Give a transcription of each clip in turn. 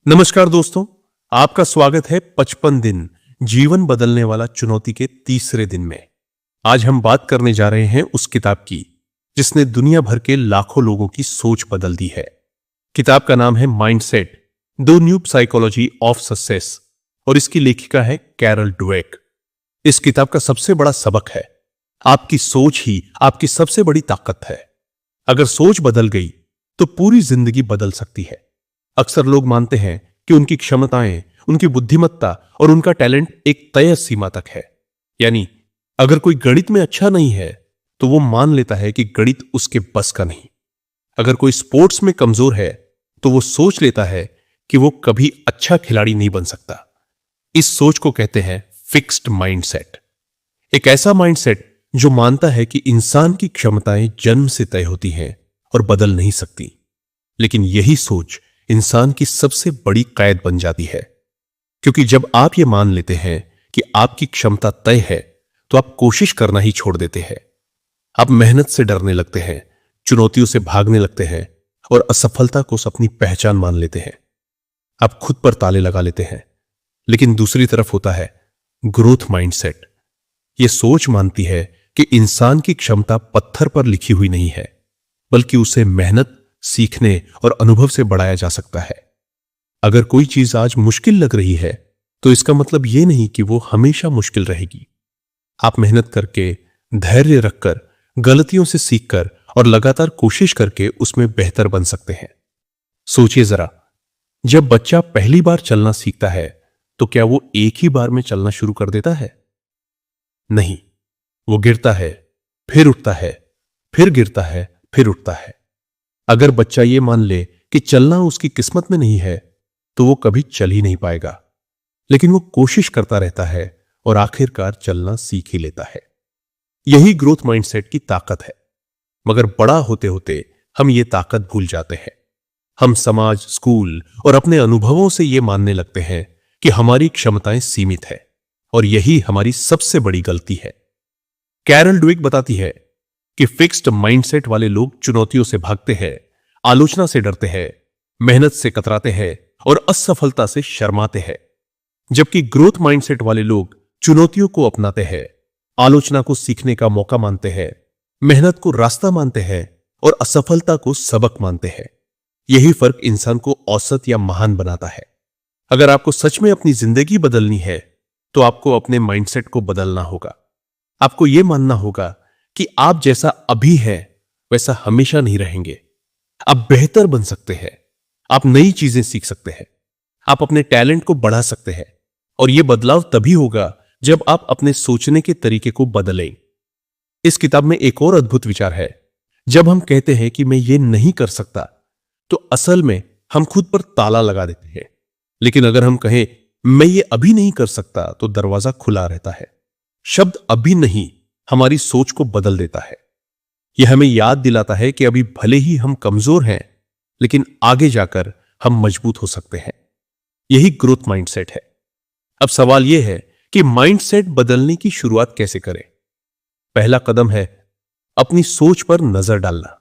नमस्कार दोस्तों, आपका स्वागत है 55 दिन जीवन बदलने वाला चुनौती के तीसरे दिन में। आज हम बात करने जा रहे हैं उस किताब की जिसने दुनिया भर के लाखों लोगों की सोच बदल दी है। किताब का नाम है mindset, the new psychology of success और इसकी लेखिका है कैरल डवेक। इस किताब का सबसे बड़ा सबक है, आपकी सोच ही आपकी सबसे बड़ी ताकत है। अगर सोच बदल गई तो पूरी जिंदगी बदल सकती है। अक्सर लोग मानते हैं कि उनकी क्षमताएं, उनकी बुद्धिमत्ता और उनका टैलेंट एक तय सीमा तक है। यानी अगर कोई गणित में अच्छा नहीं है तो वो मान लेता है कि गणित उसके बस का नहीं। अगर कोई स्पोर्ट्स में कमजोर है तो वो सोच लेता है कि वो कभी अच्छा खिलाड़ी नहीं बन सकता। इस सोच को कहते हैं फिक्स्ड माइंडसेट। एक ऐसा माइंडसेट जो मानता है कि इंसान की क्षमताएं जन्म से तय होती हैं और बदल नहीं सकती। लेकिन यही सोच इंसान की सबसे बड़ी कैद बन जाती है, क्योंकि जब आप ये मान लेते हैं कि आपकी क्षमता तय है तो आप कोशिश करना ही छोड़ देते हैं। आप मेहनत से डरने लगते हैं, चुनौतियों से भागने लगते हैं और असफलता को अपनी पहचान मान लेते हैं। आप खुद पर ताले लगा लेते हैं। लेकिन दूसरी तरफ होता है ग्रोथ माइंडसेट। यह सोच मानती है कि इंसान की क्षमता पत्थर पर लिखी हुई नहीं है, बल्कि उसे मेहनत, सीखने और अनुभव से बढ़ाया जा सकता है। अगर कोई चीज आज मुश्किल लग रही है तो इसका मतलब यह नहीं कि वो हमेशा मुश्किल रहेगी। आप मेहनत करके, धैर्य रखकर, गलतियों से सीखकर और लगातार कोशिश करके उसमें बेहतर बन सकते हैं। सोचिए जरा, जब बच्चा पहली बार चलना सीखता है तो क्या वो एक ही बार में चलना शुरू कर देता है? नहीं, वो गिरता है, फिर उठता है, फिर गिरता है, फिर उठता है। अगर बच्चा ये मान ले कि चलना उसकी किस्मत में नहीं है तो वो कभी चल ही नहीं पाएगा। लेकिन वो कोशिश करता रहता है और आखिरकार चलना सीख ही लेता है। यही ग्रोथ माइंडसेट की ताकत है। मगर बड़ा होते होते हम ये ताकत भूल जाते हैं। हम समाज, स्कूल और अपने अनुभवों से ये मानने लगते हैं कि हमारी क्षमताएं सीमित है और यही हमारी सबसे बड़ी गलती है। कैरल डवेक बताती है कि फिक्स्ड माइंडसेट वाले लोग चुनौतियों से भागते हैं, आलोचना से डरते हैं, मेहनत से कतराते हैं और असफलता से शर्माते हैं। जबकि ग्रोथ माइंडसेट वाले लोग चुनौतियों को अपनाते हैं, आलोचना को सीखने का मौका मानते हैं, मेहनत को रास्ता मानते हैं और असफलता को सबक मानते हैं। यही फर्क इंसान को औसत या महान बनाता है। अगर आपको सच में अपनी जिंदगी बदलनी है तो आपको अपने माइंडसेट को बदलना होगा। आपको यह मानना होगा कि आप जैसा अभी है वैसा हमेशा नहीं रहेंगे। आप बेहतर बन सकते हैं, आप नई चीजें सीख सकते हैं, आप अपने टैलेंट को बढ़ा सकते हैं। और यह बदलाव तभी होगा जब आप अपने सोचने के तरीके को बदलें। इस किताब में एक और अद्भुत विचार है। जब हम कहते हैं कि मैं ये नहीं कर सकता तो असल में हम खुद पर ताला लगा देते हैं। लेकिन अगर हम कहें मैं ये अभी नहीं कर सकता तो दरवाजा खुला रहता है। शब्द अभी नहीं हमारी सोच को बदल देता है। यह हमें याद दिलाता है कि अभी भले ही हम कमजोर हैं, लेकिन आगे जाकर हम मजबूत हो सकते हैं। यही ग्रोथ माइंडसेट है। अब सवाल यह है कि माइंडसेट बदलने की शुरुआत कैसे करें? पहला कदम है अपनी सोच पर नजर डालना।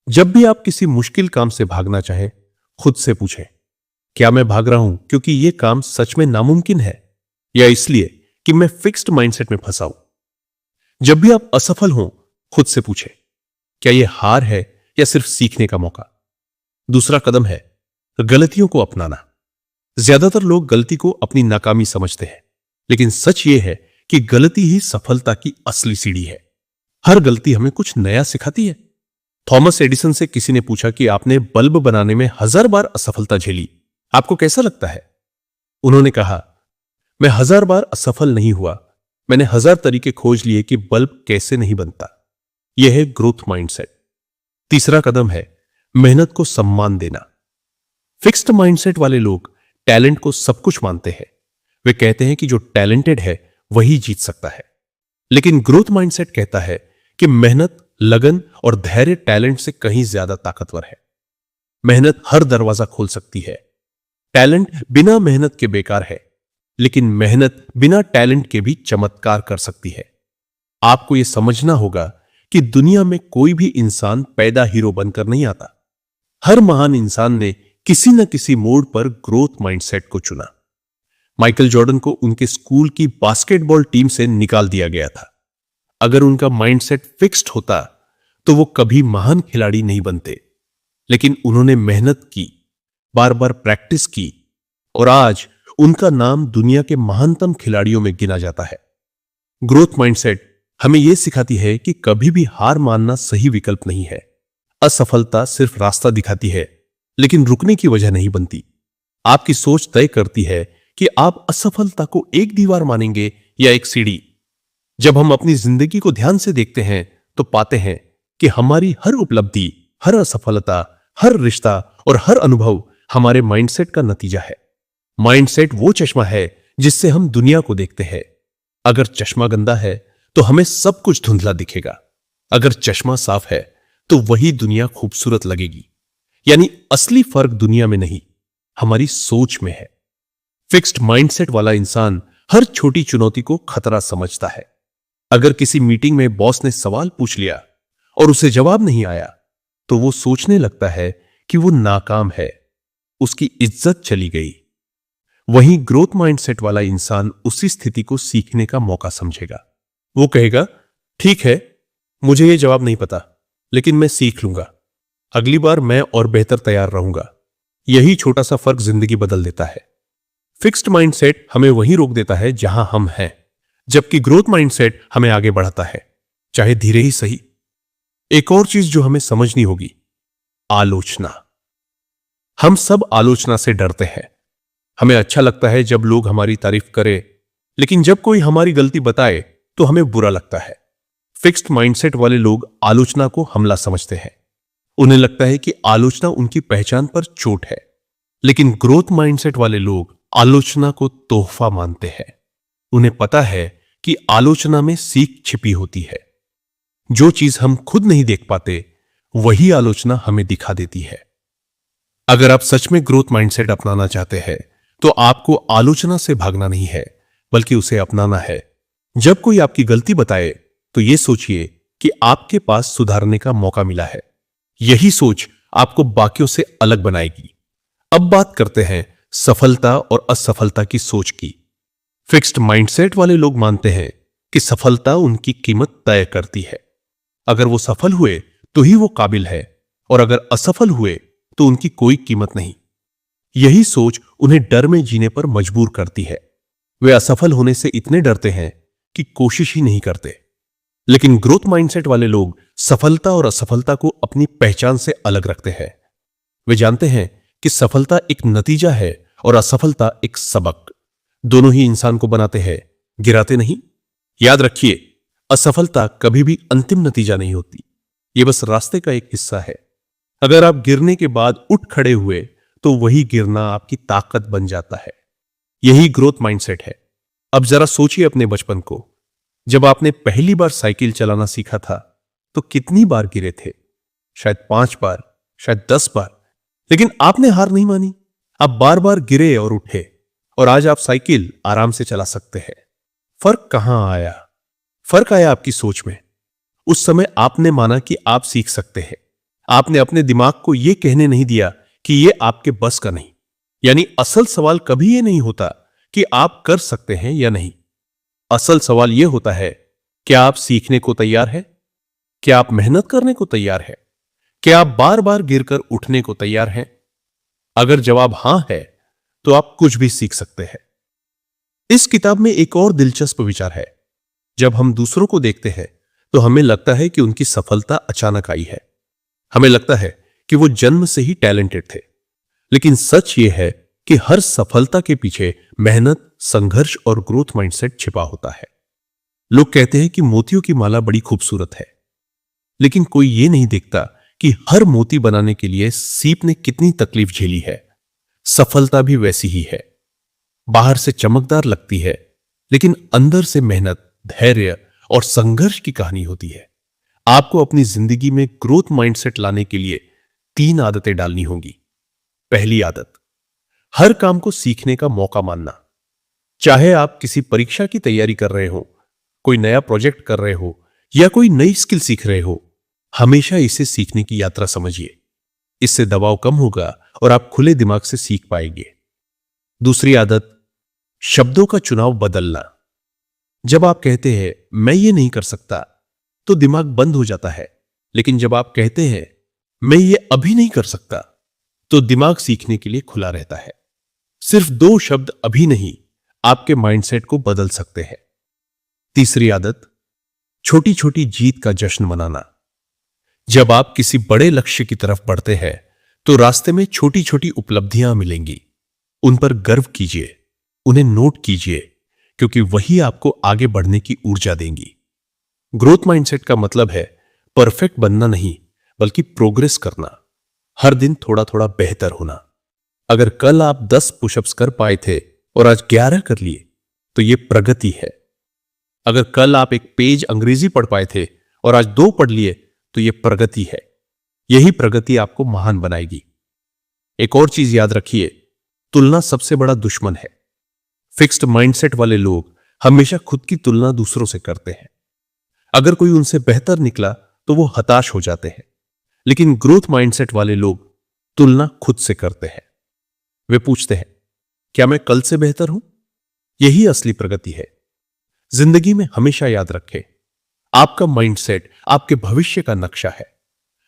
जब भी आप किसी मुश्किल काम से भागना चाहें, खुद से पूछें, क्या मैं भाग रहा हूं क्योंकि यह काम सच में नामुमकिन है या इसलिए कि मैं फिक्स्ड माइंडसेट में फंसा हूं? जब भी आप असफल हों, खुद से पूछें, क्या यह हार है या सिर्फ सीखने का मौका? दूसरा कदम है गलतियों को अपनाना। ज्यादातर लोग गलती को अपनी नाकामी समझते हैं, लेकिन सच यह है कि गलती ही सफलता की असली सीढ़ी है। हर गलती हमें कुछ नया सिखाती है। थॉमस एडिसन से किसी ने पूछा कि आपने बल्ब बनाने में 1000 बार असफलता झेली, आपको कैसा लगता है? उन्होंने कहा, मैं 1000 बार असफल नहीं हुआ, मैंने 1000 तरीके खोज लिए कि बल्ब कैसे नहीं बनता। यह है ग्रोथ माइंडसेट। तीसरा कदम है मेहनत को सम्मान देना। फिक्स्ड माइंडसेट वाले लोग टैलेंट को सब कुछ मानते हैं। वे कहते हैं कि जो टैलेंटेड है वही जीत सकता है। लेकिन ग्रोथ माइंडसेट कहता है कि मेहनत, लगन और धैर्य टैलेंट से कहीं ज्यादा ताकतवर है। मेहनत हर दरवाजा खोल सकती है। टैलेंट बिना मेहनत के बेकार है, लेकिन मेहनत बिना टैलेंट के भी चमत्कार कर सकती है। आपको यह समझना होगा कि दुनिया में कोई भी इंसान पैदा हीरो बनकर नहीं आता। हर महान इंसान ने किसी न किसी मोड़ पर ग्रोथ माइंडसेट को चुना। माइकल जॉर्डन को उनके स्कूल की बास्केटबॉल टीम से निकाल दिया गया था। अगर उनका माइंडसेट फिक्स्ड होता तो वो कभी महान खिलाड़ी नहीं बनते, लेकिन उन्होंने मेहनत की, बार बार प्रैक्टिस की और आज उनका नाम दुनिया के महानतम खिलाड़ियों में गिना जाता है। ग्रोथ माइंडसेट हमें यह सिखाती है कि कभी भी हार मानना सही विकल्प नहीं है। असफलता सिर्फ रास्ता दिखाती है, लेकिन रुकने की वजह नहीं बनती। आपकी सोच तय करती है कि आप असफलता को एक दीवार मानेंगे या एक सीढ़ी। जब हम अपनी जिंदगी को ध्यान से देखते हैं तो पाते हैं कि हमारी हर उपलब्धि, हर असफलता, हर रिश्ता और हर अनुभव हमारे माइंडसेट का नतीजा है। माइंडसेट वो चश्मा है जिससे हम दुनिया को देखते हैं। अगर चश्मा गंदा है तो हमें सब कुछ धुंधला दिखेगा। अगर चश्मा साफ है तो वही दुनिया खूबसूरत लगेगी। यानी असली फर्क दुनिया में नहीं, हमारी सोच में है। फिक्स्ड माइंडसेट वाला इंसान हर छोटी चुनौती को खतरा समझता है। अगर किसी मीटिंग में बॉस ने सवाल पूछ लिया और उसे जवाब नहीं आया तो वो सोचने लगता है कि वो नाकाम है, उसकी इज्जत चली गई। वहीं ग्रोथ माइंडसेट वाला इंसान उसी स्थिति को सीखने का मौका समझेगा। वो कहेगा, ठीक है, मुझे ये जवाब नहीं पता, लेकिन मैं सीख लूंगा। अगली बार मैं और बेहतर तैयार रहूंगा। यही छोटा सा फर्क जिंदगी बदल देता है। फिक्स्ड माइंडसेट हमें वहीं रोक देता है जहां हम हैं, जबकि ग्रोथ माइंडसेट हमें आगे बढ़ाता है, चाहे धीरे ही सही। एक और चीज जो हमें समझनी होगी, आलोचना। हम सब आलोचना से डरते हैं। हमें अच्छा लगता है जब लोग हमारी तारीफ करें, लेकिन जब कोई हमारी गलती बताए तो हमें बुरा लगता है। फिक्स्ड माइंडसेट वाले लोग आलोचना को हमला समझते हैं। उन्हें लगता है कि आलोचना उनकी पहचान पर चोट है, लेकिन ग्रोथ माइंडसेट वाले लोग आलोचना को तोहफा मानते हैं। उन्हें पता है कि आलोचना में सीख छिपी होती है। जो चीज हम खुद नहीं देख पाते, वही आलोचना हमें दिखा देती है। अगर आप सच में ग्रोथ माइंडसेट अपनाना चाहते हैं तो आपको आलोचना से भागना नहीं है, बल्कि उसे अपनाना है। जब कोई आपकी गलती बताए तो यह सोचिए कि आपके पास सुधारने का मौका मिला है। यही सोच आपको बाकियों से अलग बनाएगी। अब बात करते हैं सफलता और असफलता की सोच की। फिक्स्ड माइंडसेट वाले लोग मानते हैं कि सफलता उनकी कीमत तय करती है। अगर वो सफल हुए तो ही वो काबिल है, और अगर असफल हुए तो उनकी कोई कीमत नहीं। यही सोच उन्हें डर में जीने पर मजबूर करती है। वे असफल होने से इतने डरते हैं कि कोशिश ही नहीं करते। लेकिन ग्रोथ माइंडसेट वाले लोग सफलता और असफलता को अपनी पहचान से अलग रखते हैं। वे जानते हैं कि सफलता एक नतीजा है और असफलता एक सबक। दोनों ही इंसान को बनाते हैं, गिराते नहीं। याद रखिए, असफलता कभी भी अंतिम नतीजा नहीं होती, यह बस रास्ते का एक हिस्सा है। अगर आप गिरने के बाद उठ खड़े हुए तो वही गिरना आपकी ताकत बन जाता है। यही ग्रोथ माइंडसेट है। अब जरा सोचिए अपने बचपन को। जब आपने पहली बार साइकिल चलाना सीखा था तो कितनी बार गिरे थे? शायद 5 बार, शायद 10 बार, लेकिन आपने हार नहीं मानी। आप बार बार गिरे और उठे, और आज आप साइकिल आराम से चला सकते हैं। फर्क कहां आया? फर्क आया आपकी सोच में। उस समय आपने माना कि आप सीख सकते हैं। आपने अपने दिमाग को यह कहने नहीं दिया कि यह आपके बस का नहीं। यानी असल सवाल कभी यह नहीं होता कि आप कर सकते हैं या नहीं। असल सवाल यह होता है, क्या आप सीखने को तैयार हैं? क्या आप मेहनत करने को तैयार हैं? क्या आप बार बार गिरकर उठने को तैयार हैं? अगर जवाब हां है तो आप कुछ भी सीख सकते हैं। इस किताब में एक और दिलचस्प विचार है। जब हम दूसरों को देखते हैं तो हमें लगता है कि उनकी सफलता अचानक आई है। हमें लगता है कि वो जन्म से ही टैलेंटेड थे, लेकिन सच ये है कि हर सफलता के पीछे मेहनत, संघर्ष और ग्रोथ माइंडसेट छिपा होता है। लोग कहते हैं कि मोतियों की माला बड़ी खूबसूरत है, लेकिन कोई ये नहीं देखता कि हर मोती बनाने के लिए सीप ने कितनी तकलीफ झेली है। सफलता भी वैसी ही है। बाहर से चमकदार लगती है, लेकिन अंदर से मेहनत, धैर्य और संघर्ष की कहानी होती है। आपको अपनी जिंदगी में ग्रोथ माइंडसेट लाने के लिए 3 आदतें डालनी होंगी। पहली आदत, हर काम को सीखने का मौका मानना। चाहे आप किसी परीक्षा की तैयारी कर रहे हो, कोई नया प्रोजेक्ट कर रहे हो या कोई नई स्किल सीख रहे हो, हमेशा इसे सीखने की यात्रा समझिए। इससे दबाव कम होगा और आप खुले दिमाग से सीख पाएंगे। दूसरी आदत, शब्दों का चुनाव बदलना। जब आप कहते हैं मैं ये नहीं कर सकता तो दिमाग बंद हो जाता है, लेकिन जब आप कहते हैं मैं ये अभी नहीं कर सकता तो दिमाग सीखने के लिए खुला रहता है। सिर्फ 2 शब्द अभी नहीं आपके माइंडसेट को बदल सकते हैं। तीसरी आदत, छोटी छोटी जीत का जश्न मनाना। जब आप किसी बड़े लक्ष्य की तरफ बढ़ते हैं तो रास्ते में छोटी छोटी उपलब्धियां मिलेंगी। उन पर गर्व कीजिए, उन्हें नोट कीजिए, क्योंकि वही आपको आगे बढ़ने की ऊर्जा देंगी। ग्रोथ माइंडसेट का मतलब है परफेक्ट बनना नहीं, बल्कि प्रोग्रेस करना, हर दिन थोड़ा थोड़ा बेहतर होना। अगर कल आप 10 पुशअप्स कर पाए थे और आज 11 कर लिए तो यह प्रगति है। अगर कल आप एक पेज अंग्रेजी पढ़ पाए थे और आज 2 पढ़ लिए तो यह प्रगति है। यही प्रगति आपको महान बनाएगी। एक और चीज याद रखिए, तुलना सबसे बड़ा दुश्मन है। फिक्स्ड माइंडसेट वाले लोग हमेशा खुद की तुलना दूसरों से करते हैं। अगर कोई उनसे बेहतर निकला तो वो हताश हो जाते हैं, लेकिन ग्रोथ माइंडसेट वाले लोग तुलना खुद से करते हैं। वे पूछते हैं क्या मैं कल से बेहतर हूं? यही असली प्रगति है। जिंदगी में हमेशा याद रखें, आपका माइंडसेट आपके भविष्य का नक्शा है।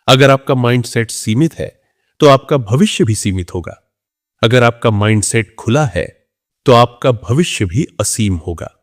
अगर आपका माइंडसेट सीमित है तो आपका भविष्य भी सीमित होगा। अगर आपका माइंडसेट खुला है तो आपका भविष्य भी असीम होगा।